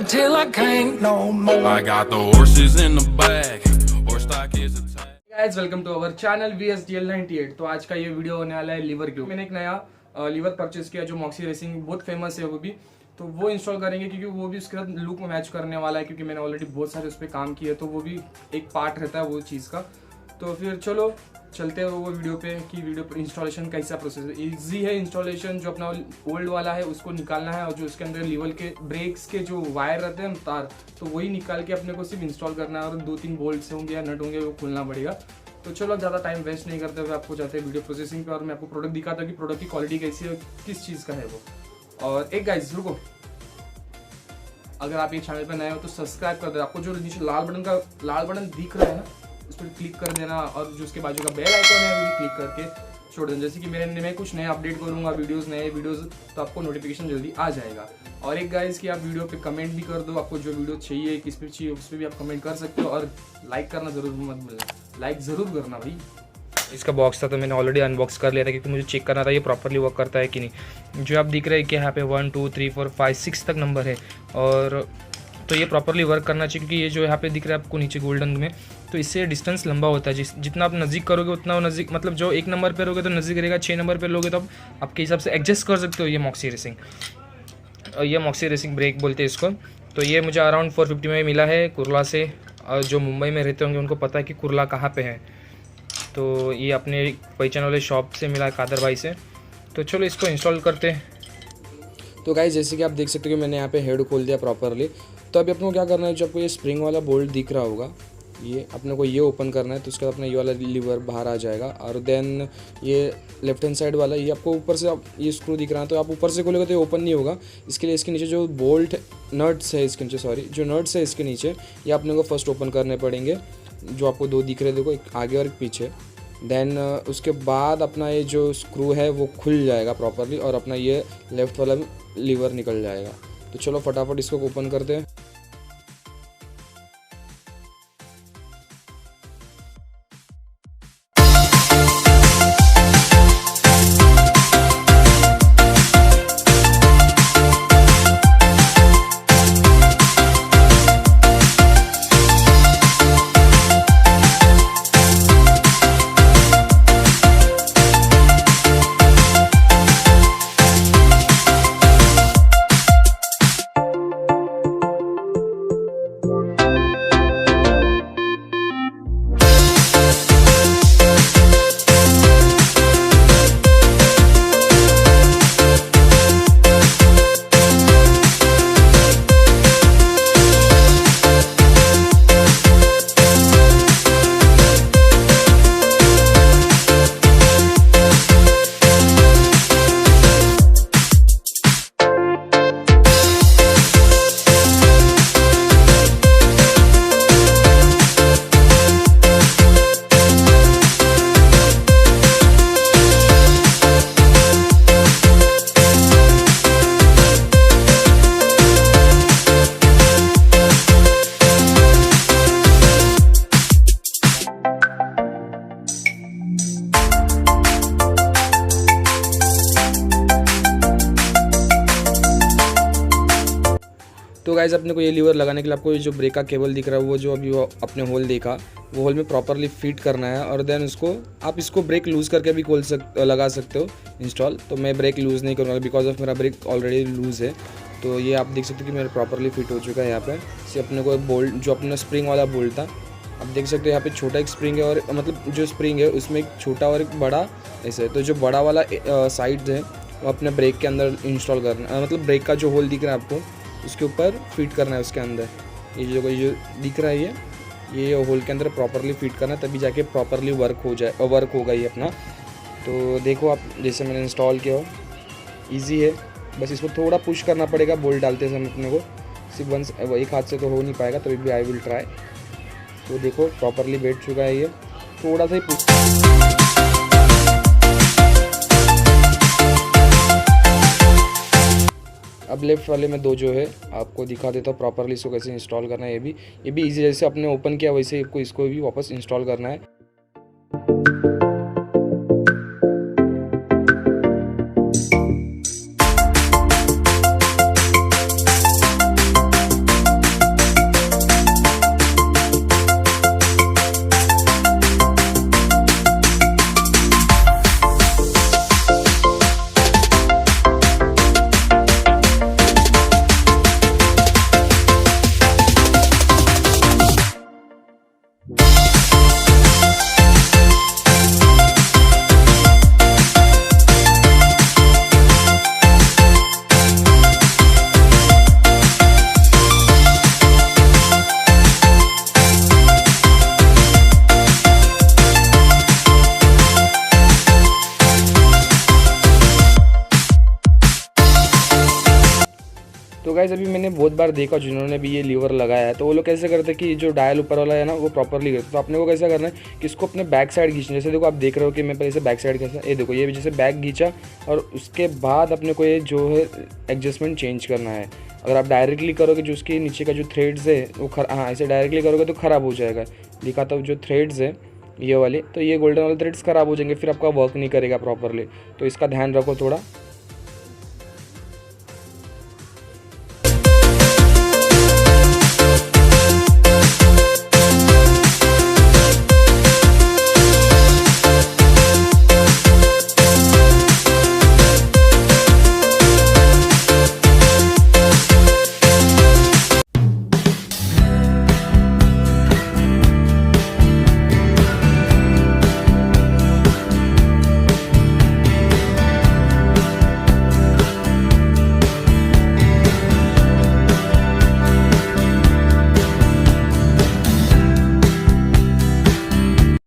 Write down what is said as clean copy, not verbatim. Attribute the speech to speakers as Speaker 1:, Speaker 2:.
Speaker 1: till I can't no more. I got the horses in the bag, horse stock is attached.
Speaker 2: Guys welcome to our channel VSDL98। तो आज का ये video होने वाला है liver के ऊपर। मैंने एक नया लीवर परचेज किया जो मॉक्सी रेसिंग बहुत फेमस है वो भी, तो वो इंस्टॉल करेंगे क्योंकि वो भी उसके साथ लुक में मैच करने वाला है, क्योंकि मैंने ऑलरेडी बहुत सारे उस पर काम किए, तो वो भी एक पार्ट रहता है वो चीज़ का। तो फिर चलो चलते हैं वो वीडियो पे कि वीडियो पर इंस्टॉलेशन कैसा प्रोसेस है। ईजी है इंस्टॉलेशन। जो अपना ओल्ड वाला है उसको निकालना है और जो उसके अंदर लीवर के ब्रेक्स के जो वायर रहते हैं तार, तो वही निकाल के अपने को सिर्फ इंस्टॉल करना है और 2-3 बोल्ट्स होंगे या नट होंगे वो खोलना पड़ेगा। तो चलो ज़्यादा टाइम वेस्ट नहीं करते हुए आपको जाते हैं वीडियो प्रोसेसिंग पे और मैं आपको प्रोडक्ट दिखाता हूँ कि प्रोडक्ट की क्वालिटी कैसी है, किस चीज़ का है वो। और एक गाइस रुको, अगर आप ये चैनल पे नए हो तो सब्सक्राइब कर दे। आपको जो नीचे लाल बटन दिख रहा है ना, उस पर क्लिक कर देना और जो उसके बाजू का बेल आइकन है वो भी क्लिक करके छोड़ देना। जैसे कि मैं कुछ नए अपडेट करूँगा नए वीडियोस, तो आपको नोटिफिकेशन जल्दी आ जाएगा। और एक गाइस कि आप वीडियो पे कमेंट भी कर दो, आपको जो वीडियो चाहिए किस पे चाहिए उस पर भी आप कमेंट कर सकते हो। और लाइक करना ज़रूर मत भूलना, लाइक ज़रूर करना भाई। इसका बॉक्स था तो मैंने ऑलरेडी अनबॉक्स कर लिया था क्योंकि मुझे चेक करना था ये प्रॉपरली वर्क करता है कि नहीं। जो आप दिख रहे हैं कि यहाँ पे 1 2 3 4 5 6 तक नंबर है, और तो ये प्रॉपरली वर्क करना चाहिए क्योंकि ये जो यहाँ पे दिख रहा है आपको नीचे गोल्डन में, तो इससे डिस्टेंस लंबा होता है। जितना आप नज़दीक करोगे उतना नज़दीक, मतलब जो 1 नंबर पे रहोगे तो नज़दीक रहेगा, 6 नंबर पे लोगे तो आप आपके हिसाब से एडजस्ट कर सकते हो। ये मॉक्सी रेसिंग, और ये मॉक्सी रेसिंग ब्रेक बोलते हैं इसको। तो ये मुझे अराउंड 450 में मिला है कुरला से, और जो मुंबई में रहते होंगे उनको पता है कि कुरला कहाँ पे है। तो ये अपने पहचान वाले शॉप से मिला है, कादर भाई से। तो चलो इसको इंस्टॉल करते हैं। तो गाइस जैसे कि आप देख सकते हो कि मैंने यहाँ पे हेड खोल दिया प्रॉपरली। तो अभी अपने को क्या करना है, जो आपको ये स्प्रिंग वाला बोल्ट दिख रहा होगा, ये अपने को ये ओपन करना है। तो उसके बाद अपना ये वाला लीवर बाहर आ जाएगा, और देन ये लेफ्ट हैंड साइड वाला ये आपको ऊपर से ये स्क्रू दिख रहा है, तो आप ऊपर से खोलेगा तो ये ओपन नहीं होगा। इसके लिए इसके नीचे जो बोल्ट नट्स है, इसके नीचे जो नट्स है इसके नीचे, ये अपने को फर्स्ट ओपन करने पड़ेंगे। जो आपको 2 दिख रहे देखो, एक आगे और एक पीछे। देन उसके बाद अपना ये जो स्क्रू है वो खुल जाएगा प्रॉपरली, और अपना ये लेफ़्ट वाला लीवर निकल जाएगा। तो चलो फटाफट इसको ओपन करते हैं। तो गाइस अपने को ये लीवर लगाने के लिए आपको ये जो ब्रेक का केबल दिख रहा है, वो जो अभी वो अपने होल देखा, वो होल में प्रॉपरली फिट करना है। और देन आप इसको ब्रेक लूज़ करके भी लगा सकते हो इंस्टॉल। तो मैं ब्रेक लूज़ नहीं करूँगा बिकॉज ऑफ मेरा ब्रेक ऑलरेडी लूज़ है। तो ये आप देख सकते हो कि मेरा प्रॉपरली फिट हो चुका है। यहाँ पे से अपने को बोल्ट, जो अपना स्प्रिंग वाला बोल्ट था, आप देख सकते हो यहाँ पे छोटा एक स्प्रिंग है, और मतलब जो स्प्रिंग है उसमें एक छोटा और एक बड़ा ऐसे। तो जो बड़ा वाला साइड है वो अपने ब्रेक के अंदर इंस्टॉल करना, मतलब ब्रेक का जो होल दिख रहा है आपको उसके ऊपर फिट करना है उसके अंदर। ये जो दिख रहा है ये होल के अंदर प्रॉपरली फिट करना है, तभी जाके प्रॉपरली वर्क होगा ये अपना। तो देखो आप, जैसे मैंने इंस्टॉल किया हो, इजी है। बस इसको थोड़ा पुश करना पड़ेगा बोल्ट डालते समय अपने को, सिर्फ एक हाथ से तो हो नहीं पाएगा, तभी भी आई विल ट्राई। तो देखो प्रॉपरली बैठ चुका है ये, थोड़ा सा ही पुश। अब लेफ्ट वाले में 2 जो है आपको दिखा देता हूँ प्रॉपरली इसको कैसे इंस्टॉल करना है। ये भी इजी, जैसे आपने ओपन किया वैसे आपको इसको भी वापस इंस्टॉल करना है। गाइस अभी मैंने बहुत बार देखा जिन्होंने भी ये लीवर लगाया है, तो वो लोग कैसे करते हैं कि जो डायल ऊपर वाला है ना वो प्रॉपरली करते। तो अपने को कैसा करना है कि इसको अपने बैक साइड खींचना। जैसे देखो आप देख रहे हो कि मैं पहले से बैक साइड कैसा, ये देखो ये जैसे बैक खींचा और उसके बाद अपने को ये जो है एडजस्टमेंट चेंज करना है। अगर आप डायरेक्टली करोगे जो उसके नीचे का जो थ्रेड्स है वो हाँ ऐसे डायरेक्टली करोगे तो ख़राब हो जाएगा। दिखाता हूँ जो थ्रेड्स है ये वाले, तो ये गोल्डन वाले थ्रेड्स ख़राब हो जाएंगे, फिर आपका वर्क नहीं करेगा प्रॉपरली। तो इसका ध्यान रखो थोड़ा।